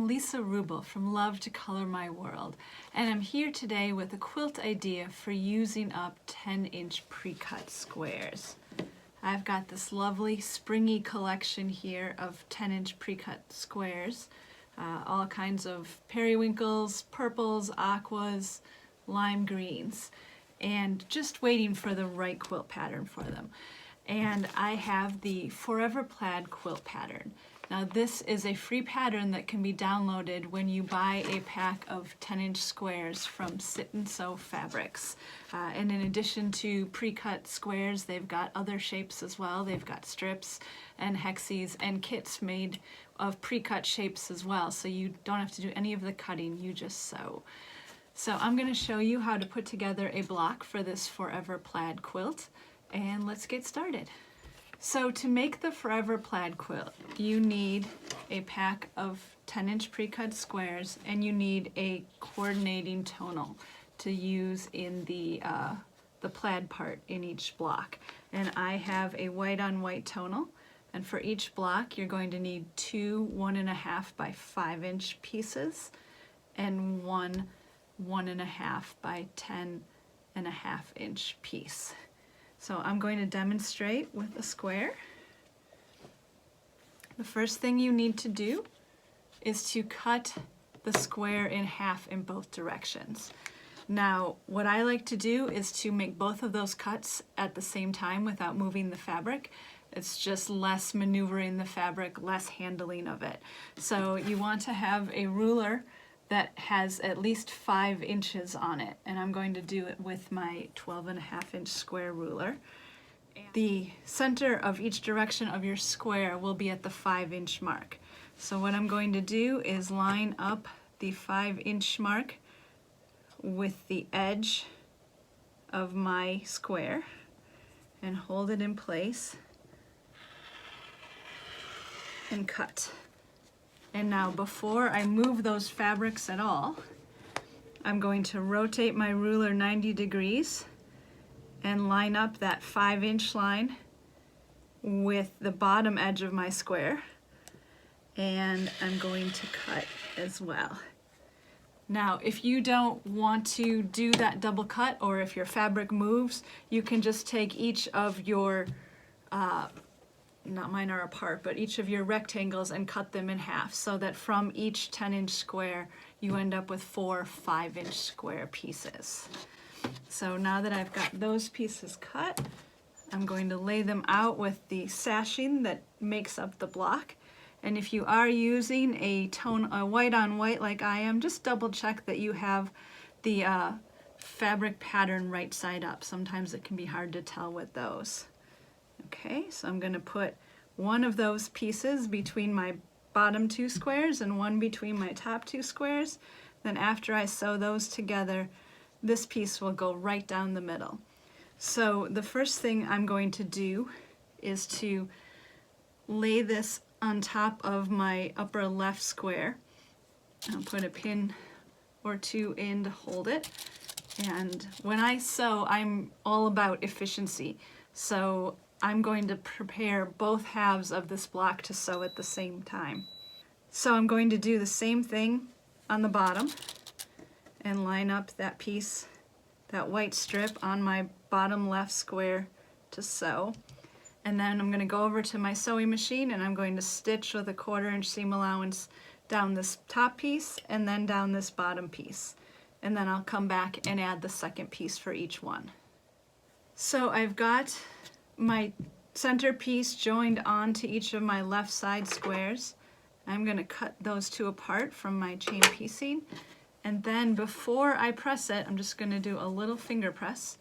I'm Lisa Rubel from Love to Color My World, and I'm here today with a quilt idea for using up 10-inch pre-cut squares. I've got this lovely springy collection here of 10-inch pre-cut squares, all kinds of periwinkles, purples, aquas, lime greens, and just waiting for the right quilt pattern for them. And I have the Forever Plaid quilt pattern. Now this is a free pattern that can be downloaded when you buy a pack of 10-inch squares from Sit and Sew Fabrics. And in addition to pre-cut squares, they've got other shapes as well. They've got strips and hexes and kits made of pre-cut shapes as well, so you don't have to do any of the cutting, you just sew. So I'm going to show you how to put together a block for this Forever Plaid quilt, and let's get started. So to make the Forever Plaid quilt, you need a pack of 10-inch pre-cut squares, and you need a coordinating tonal to use in the plaid part in each block. And I have a white on white tonal, and for each block you're going to need two 1.5 by 5-inch pieces and one 1.5 by 10.5-inch piece. So I'm going to demonstrate with a square. The first thing you need to do is to cut the square in half in both directions. Now, what I like to do is to make both of those cuts at the same time without moving the fabric. It's just less maneuvering the fabric, less handling of it. So you want to have a ruler that has at least 5 inches on it, and I'm going to do it with my 12.5-inch square ruler. The center of each direction of your square will be at the 5-inch mark. So what I'm going to do is line up the 5-inch mark with the edge of my square and hold it in place and cut. And now before I move those fabrics at all, I'm going to rotate my ruler 90 degrees and line up that 5-inch line with the bottom edge of my square, and I'm going to cut as well. Now if you don't want to do that double cut, or if your fabric moves, you can just take each of your not mine are apart, but each of your rectangles and cut them in half, so that from each 10-inch square you end up with 4 5-inch square pieces. So now that I've got those pieces cut, I'm going to lay them out with the sashing that makes up the block. And if you are using a white on white like I am, just double check that you have the fabric pattern right side up. Sometimes it can be hard to tell with those. Okay, so I'm going to put one of those pieces between my bottom 2 squares and one between my top 2 squares. Then after I sew those together, this piece will go right down the middle. So the first thing I'm going to do is to lay this on top of my upper left square. I'll put a pin or 2 in to hold it. And when I sew, I'm all about efficiency. So I'm going to prepare both halves of this block to sew at the same time. So I'm going to do the same thing on the bottom and line up that piece, that white strip on my bottom left square to sew. And then I'm going to go over to my sewing machine and I'm going to stitch with a 1/4-inch seam allowance down this top piece and then down this bottom piece. And then I'll come back and add the second piece for each one. So I've got my center piece joined onto each of my left side squares. I'm going to cut those 2 apart from my chain piecing, and then before I press it, I'm just going to do a little finger press,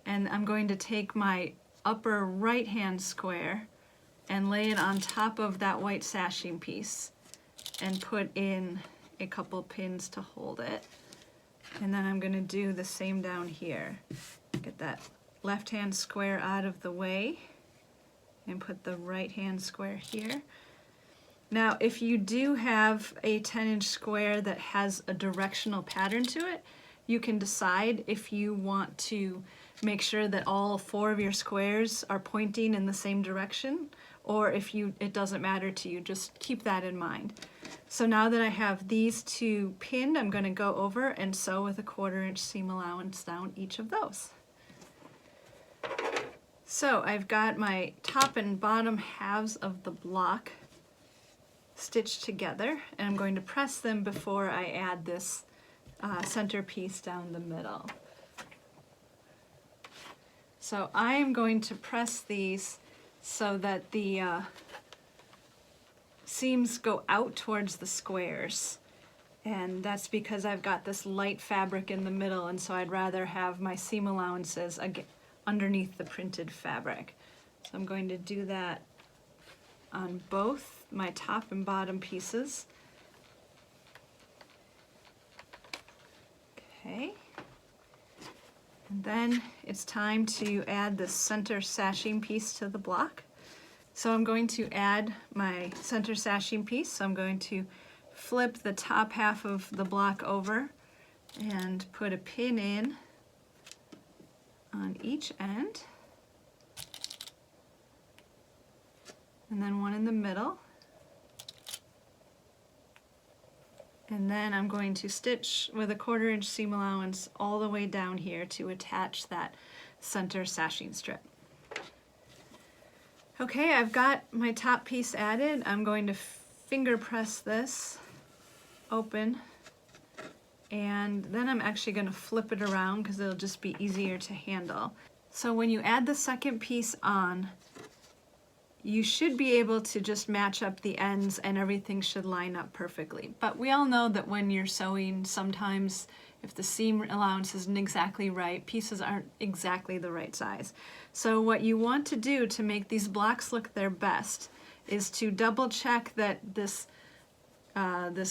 and I'm going to take my upper right hand square and lay it on top of that white sashing piece and put in a couple pins to hold it. And then I'm going to do the same down here. Get that left hand square out of the way and put the right hand square here. Now if you do have a 10-inch square that has a directional pattern to it, you can decide if you want to make sure that all 4 of your squares are pointing in the same direction, or if it doesn't matter to you, just keep that in mind. So now that I have these two pinned, I'm going to go over and sew with a 1/4 inch seam allowance down each of those. So I've got my top and bottom halves of the block stitched together, and I'm going to press them before I add this center piece down the middle. So I am going to press these so that the seams go out towards the squares, and that's because I've got this light fabric in the middle, and so I'd rather have my seam allowances underneath the printed fabric. So I'm going to do that on both my top and bottom pieces. Okay. And then it's time to add the center sashing piece to the block. So I'm going to add my center sashing piece. So I'm going to flip the top half of the block over and put a pin in on each end, and then one in the middle. And then I'm going to stitch with a 1/4 inch seam allowance all the way down here to attach that center sashing strip. Okay, I've got my top piece added. I'm going to finger press this open, and then I'm actually going to flip it around because it'll just be easier to handle. So when you add the second piece on, you should be able to just match up the ends and everything should line up perfectly. But we all know that when you're sewing, sometimes if the seam allowance isn't exactly right, pieces aren't exactly the right size. So what you want to do to make these blocks look their best is to double check that this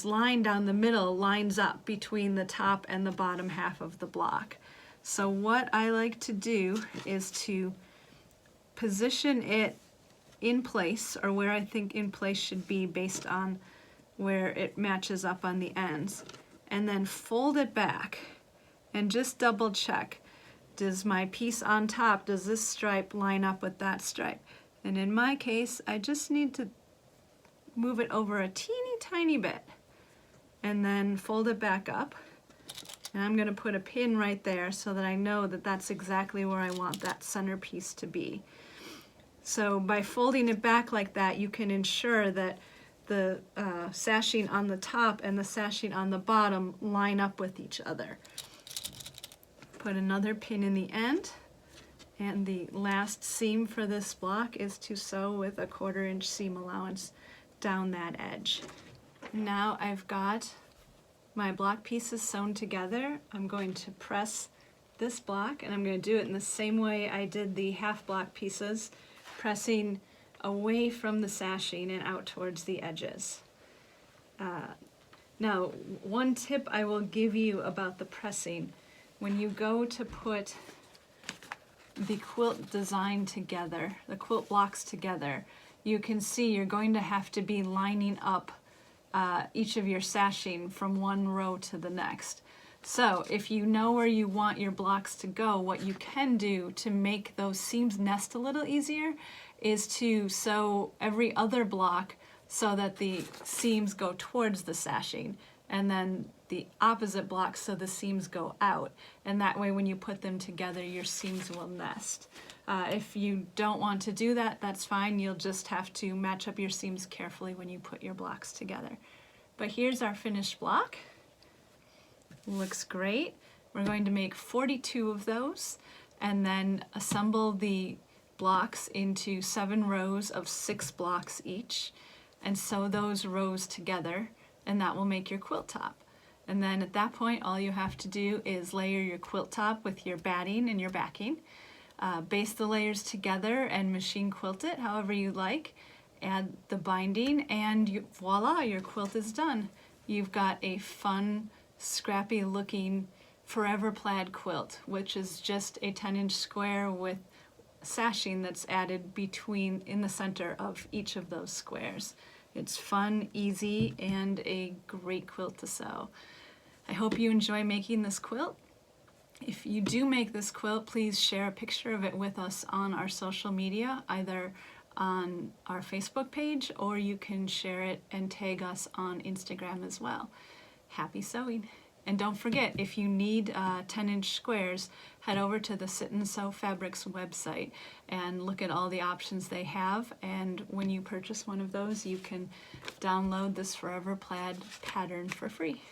line down the middle lines up between the top and the bottom half of the block. So what I like to do is to position it in place, or where I think in place should be based on where it matches up on the ends, and then fold it back and just double check, does my piece on top, does this stripe line up with that stripe? And in my case, I just need to move it over a teeny tiny bit and then fold it back up, and I'm going to put a pin right there so that I know that that's exactly where I want that center piece to be. So by folding it back like that, you can ensure that the sashing on the top and the sashing on the bottom line up with each other. Put another pin in the end, and the last seam for this block is to sew with a 1/4 inch seam allowance down that edge. Now I've got my block pieces sewn together. I'm going to press this block, and I'm going to do it in the same way I did the half block pieces, pressing away from the sashing and out towards the edges. Now, one tip I will give you about the pressing: when you go to put the quilt design together, the quilt blocks together, you can see you're going to have to be lining up each of your sashing from one row to the next. So if you know where you want your blocks to go, what you can do to make those seams nest a little easier is to sew every other block so that the seams go towards the sashing, and then the opposite block so the seams go out. And that way when you put them together, your seams will nest. If you don't want to do that, that's fine. You'll just have to match up your seams carefully when you put your blocks together. But here's our finished block. Looks great. We're going to make 42 of those and then assemble the blocks into 7 rows of 6 blocks each, and sew those rows together, and that will make your quilt top. And then at that point, all you have to do is layer your quilt top with your batting and your backing, baste the layers together and machine quilt it however you like, add the binding, and voila, your quilt is done. You've got a fun, scrappy looking forever plaid quilt, which is just a 10-inch square with sashing that's added in the center of each of those squares. It's fun, easy, and a great quilt to sew. I hope you enjoy making this quilt. If you do make this quilt, please share a picture of it with us on our social media, either on our Facebook page, or you can share it and tag us on Instagram as well. Happy sewing! And don't forget, if you need 10-inch squares, head over to the Sit and Sew Fabrics website and look at all the options they have. And when you purchase one of those, you can download this Forever Plaid pattern for free.